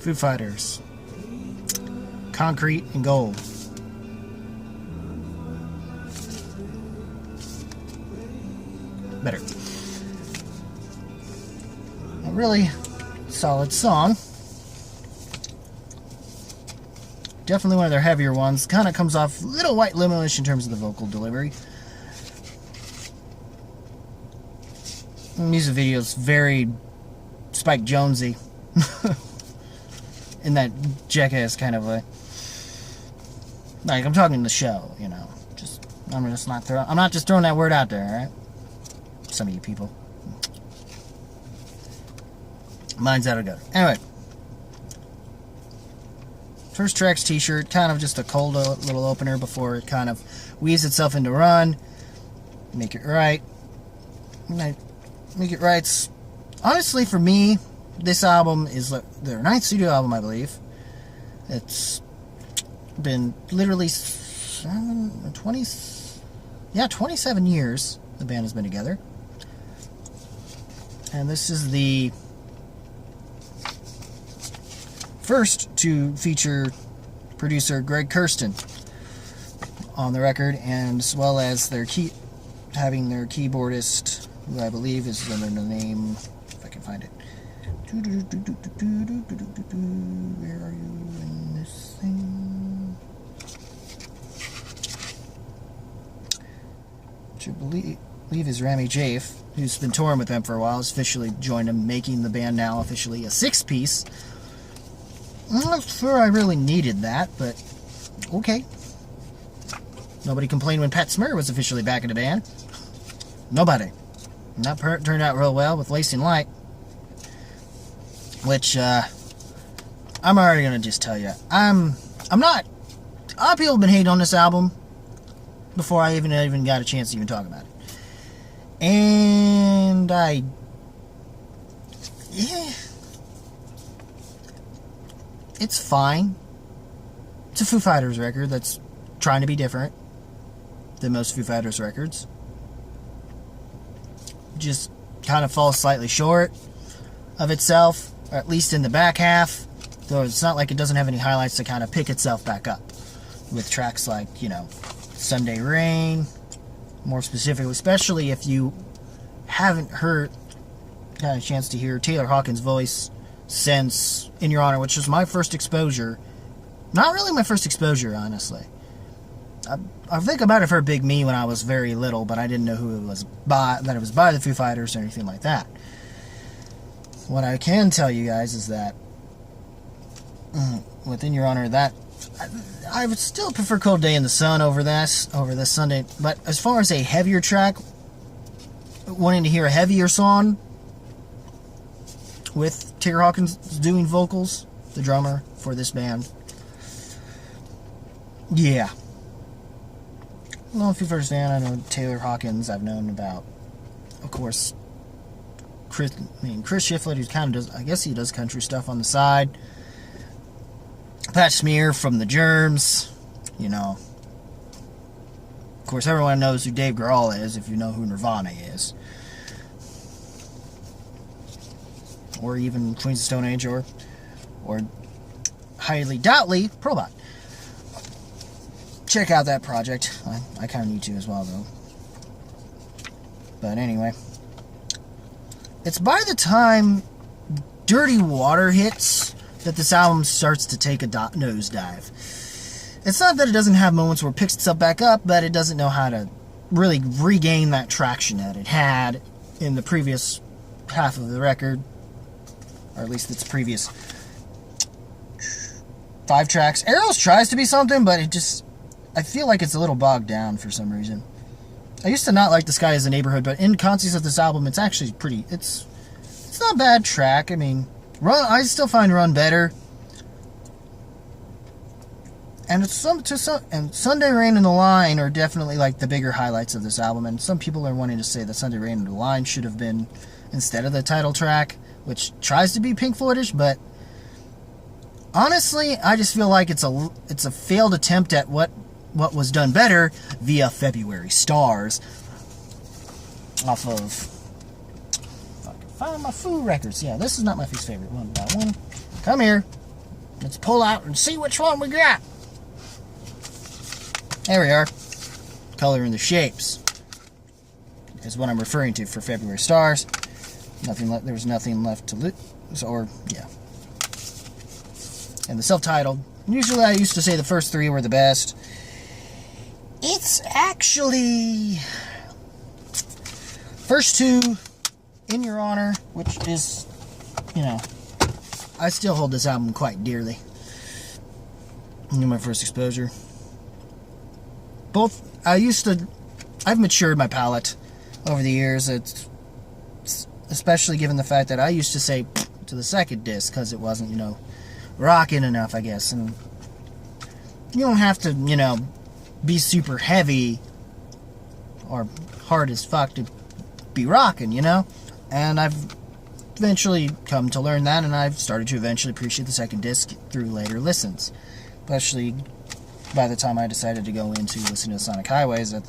Foo Fighters. Concrete and Gold. Better. A really solid song. Definitely one of their heavier ones. Kind of comes off a little White Limo-ish in terms of the vocal delivery. The music video is very Spike Jonze-y. In that jackass kind of way. Like, I'm talking the show, you know. I'm not just throwing that word out there, alright? Some of you people. Mine's out of gutter. Anyway. First track's t-shirt, kind of just a cold little opener before it kind of weaves itself into Run. Make It Right. Make It Right's, honestly, for me, this album is their 9th studio album, I believe. It's been literally 27 years the band has been together. And this is the first to feature producer Greg Kurstin on the record, and as well as having their keyboardist, who I believe is under the name, if I can find it. Where are you in this thing? Which I believe is Rami Jaif, who's been touring with them for a while, has officially joined them, making the band now officially a 6-piece. I'm not sure I really needed that, but okay. Nobody complained when Pat Smear was officially back in the band. Nobody. And that turned out real well with Lacing Light. Which, I'm already going to just tell you. I'm not... A lot of people have been hating on this album before I even got a chance to even talk about it. And yeah... It's fine. It's a Foo Fighters record that's trying to be different than most Foo Fighters records. Just kind of falls slightly short of itself, or at least in the back half. Though it's not like it doesn't have any highlights to kind of pick itself back up. With tracks like, you know, Sunday Rain, more specifically, especially if you haven't had a chance to hear Taylor Hawkins' voice since In Your Honor, which was my first exposure. Not really my first exposure, honestly. I think I might have heard Big Me when I was very little, but I didn't know who it was by, that it was by the Foo Fighters or anything like that. What I can tell you guys is that with In Your Honor, that I would still prefer Cold Day in the Sun over this Sunday. But as far as a heavier track, wanting to hear a heavier song with Taylor Hawkins doing vocals, the drummer for this band. Yeah. Well, if you're first fan, I know Taylor Hawkins. I've known about, of course, Chris Shiflett, who kind of does, I guess he does country stuff on the side. Pat Smear from the Germs, you know. Of course, everyone knows who Dave Grohl is, if you know who Nirvana is. Or even Queens of Stone Age, or highly doubtly, Probot. Check out that project. I kind of need to as well, though. But anyway. It's by the time Dirty Water hits that this album starts to take a nosedive. It's not that it doesn't have moments where it picks itself back up, but it doesn't know how to really regain that traction that it had in the previous half of the record. Or at least its previous 5 tracks. Arrows tries to be something, but it just... I feel like it's a little bogged down for some reason. I used to not like The Sky is a Neighborhood, but in context of this album, it's actually pretty... It's not a bad track. I mean, Run. I still find Run better. And and Sunday Rain and The Line are definitely like the bigger highlights of this album. And some people are wanting to say that Sunday Rain and The Line should have been instead of the title track, which tries to be Pink Floydish, but honestly, I just feel like it's a failed attempt at what was done better via February Stars off of, if I can find my Foo records. Yeah, this is not my favorite one. That one, come here. Let's pull out and see which one we got. There we are. Color in the Shapes is what I'm referring to for February Stars. There was nothing left to lose, or yeah. And the self-titled. Usually I used to say the first 3 were the best. It's actually first 2, In Your Honor, which is, you know, I still hold this album quite dearly. My first exposure. I've matured my palate over the years. It's especially given the fact that I used to say to the second disc because it wasn't, you know, rocking enough, I guess. And you don't have to, you know, be super heavy or hard as fuck to be rocking, you know? And I've eventually come to learn that, and I've started to eventually appreciate the second disc through later listens. Especially by the time I decided to go into listening to Sonic Highways a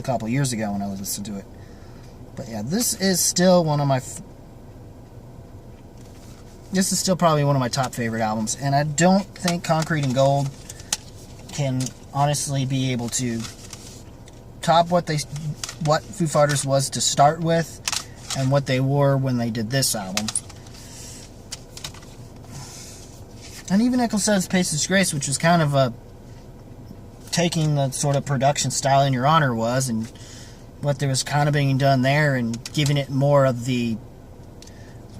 couple years ago when I was listening to it. But yeah, this is still probably one of my top favorite albums, and I don't think Concrete and Gold can honestly be able to top what Foo Fighters was to start with and what they were when they did this album. And even Echo Says Patience Grace, which was kind of taking the sort of production style In Your Honor was, and what there was kind of being done there, and giving it more of the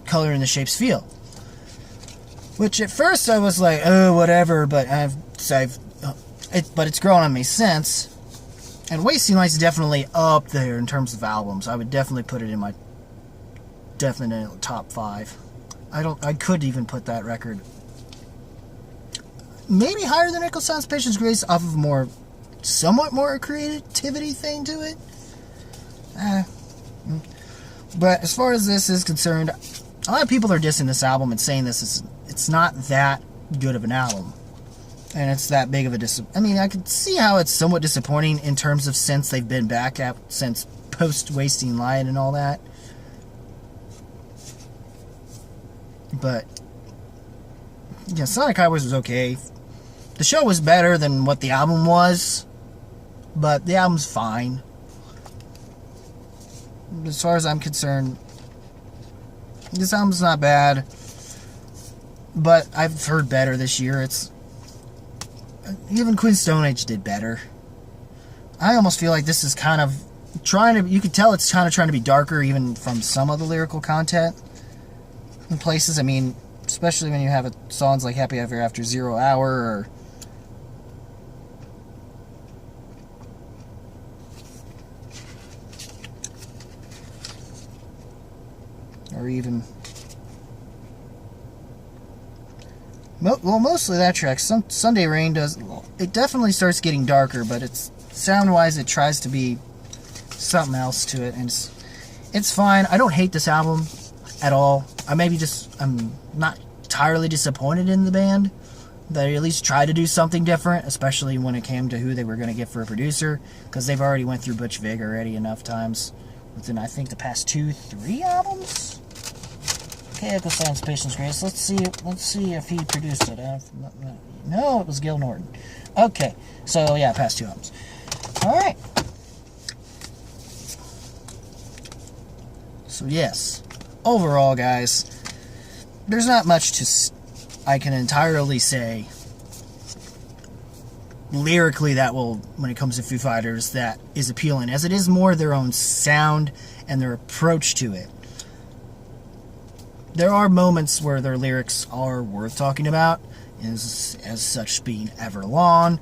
Color in the Shapes feel. Which at first I was like, oh, whatever, but it's grown on me since. And Wasting Light's definitely up there in terms of albums. I would definitely put it in my top 5. I could even put that record maybe higher than Echo Sounds Patience Grace off of somewhat more creativity thing to it. But as far as this is concerned, a lot of people are dissing this album and saying it's not that good of an album. And it's that big of a I mean, I can see how it's somewhat disappointing in terms of since they've been back since post-Wasting Light and all that. But yeah, Sonic Highways was okay. The show was better than what the album was, but the album's fine. As far as I'm concerned, this album's not bad, but I've heard better this year. Even Queen Stone Age did better. I almost feel like this is kind of you could tell it's kind of trying to be darker even from some of the lyrical content in places. I mean, especially when you have songs like Happy Ever After, 0 Hour, or even mostly that track. Sunday Rain it definitely starts getting darker, but it's sound-wise it tries to be something else to it, and it's fine. I don't hate this album at all. I'm not entirely disappointed in the band. They at least tried to do something different, especially when it came to who they were going to get for a producer, because they've already went through Butch Vig already enough times within, I think, the past 2-3 albums. Okay, Echo Sounds Patience Grace. Let's see if he produced it. No, it was Gil Norton. Okay, so yeah, past 2 albums. All right. So yes, overall, guys, there's not much I can entirely say lyrically when it comes to Foo Fighters, that is appealing, as it is more their own sound and their approach to it. There are moments where their lyrics are worth talking about, as such being Everlong.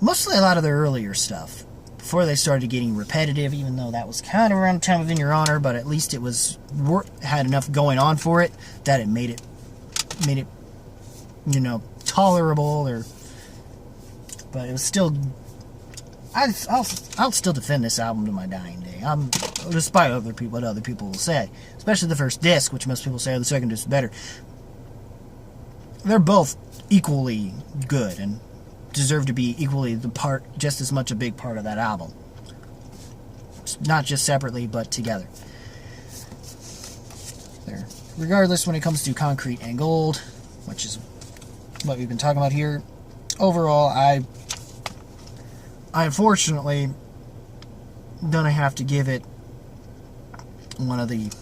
Mostly a lot of their earlier stuff, before they started getting repetitive, even though that was kind of around the time of In Your Honor, but at least it had enough going on for it that it made it, tolerable, but it was still, I'll still defend this album to my dying day. Despite what other people will say, especially the first disc, which most people say the second disc is better. They're both equally good and deserve to be equally just as much a big part of that album. Not just separately, but together. Regardless, when it comes to Concrete and Gold, which is what we've been talking about here. Overall, I unfortunately gonna have to give it one of these,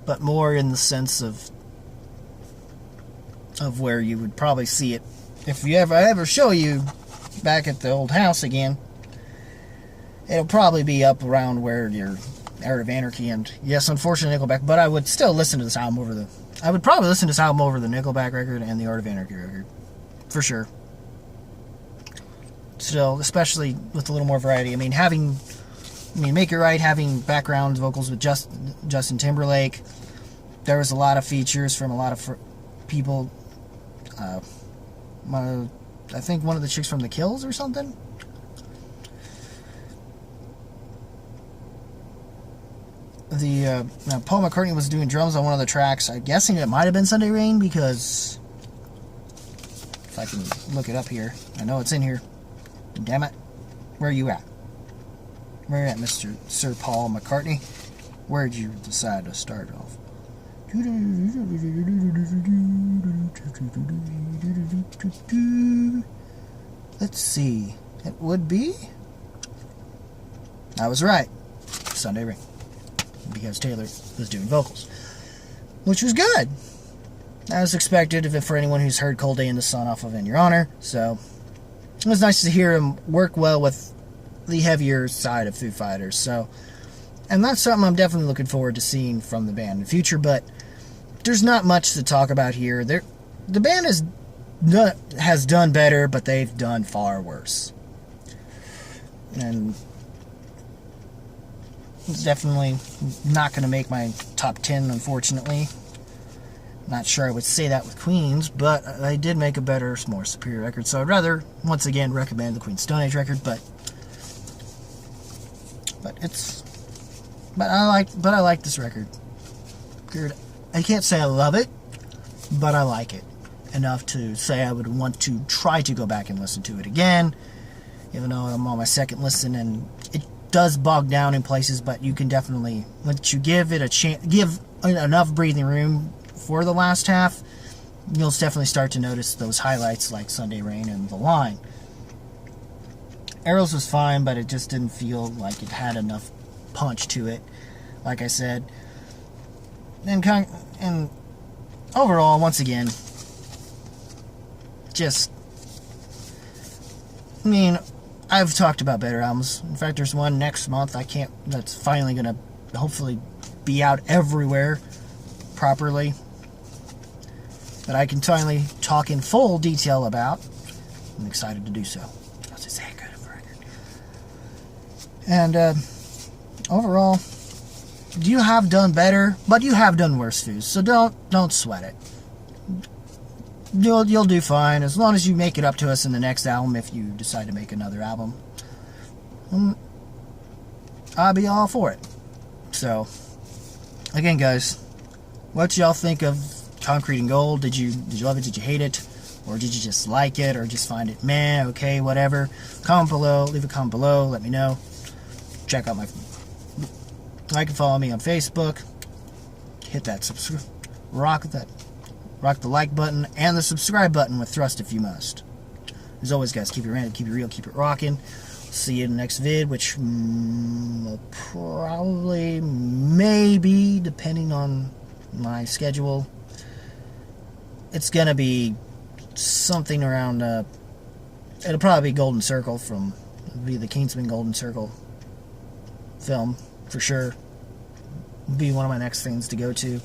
but more in the sense of where you would probably see it if I ever show you back at the old house again. It'll probably be up around where your Art of Anarchy and, yes, unfortunately, Nickelback, but I would still listen to this album I would probably listen to this album over the Nickelback record and the Art of Anarchy record, for sure. Still, especially with a little more variety. I mean, Make It Right, having background vocals with Justin Timberlake. There was a lot of features from a lot of people. I think one of the chicks from The Kills or something. Paul McCartney was doing drums on one of the tracks. I'm guessing it might have been Sunday Rain, because if I can look it up here, I know it's in here. Damn it. Where are you at? Where are you at, Mr. Sir Paul McCartney? Where'd you decide to start off? Let's see. It would be... I was right. Sunday Rain. Because Taylor was doing vocals. Which was good. As expected for anyone who's heard Cold Day in the Sun off of In Your Honor. So, it was nice to hear him work well with the heavier side of Foo Fighters. So, and that's something I'm definitely looking forward to seeing from the band in the future. But there's not much to talk about here. The band has done better, but they've done far worse. And it's definitely not going to make my top 10, unfortunately. Not sure I would say that with Queens, but they did make a better, more superior record. So I'd rather, once again, recommend the Queen's Stone Age record. But I like this record. I can't say I love it, but I like it enough to say I would want to try to go back and listen to it again. Even though I'm on my second listen, and it does bog down in places, but you can definitely, once you give it a chance, give enough breathing room for the last half, you'll definitely start to notice those highlights like Sunday Rain and The Line. Arrows was fine, but it just didn't feel like it had enough punch to it, like I said. And overall, once again, I've talked about better albums. In fact, there's one next month that's finally gonna hopefully be out everywhere properly, that I can finally talk in full detail about. I'm excited to do so. I was just saying, good for record. And overall, you have done better, but you have done worse, Foos. So don't sweat it. You'll do fine as long as you make it up to us in the next album. If you decide to make another album, I'll be all for it. So, again, guys, what y'all think of Concrete and Gold? Did you love it? Did you hate it? Or did you just like it? Or just find it meh, okay, whatever? Comment below. Leave a comment below. Let me know. Check out like and follow me on Facebook. Hit that subscribe. Rock the like button and the subscribe button with thrust if you must. As always, guys, keep it random, keep it real, keep it rocking. See you in the next vid, which will probably, maybe, depending on my schedule, it's gonna be something around, it'll probably be Golden Circle be the Kingsman Golden Circle film, for sure. Be one of my next things to go to.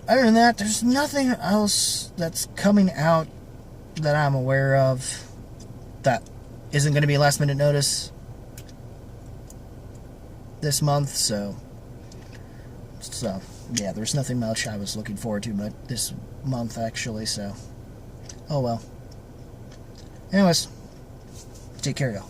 Other than that, there's nothing else that's coming out that I'm aware of that isn't going to be a last minute notice this month, so yeah, there's nothing much I was looking forward to but this month, actually, so oh well. Anyways, take care, y'all.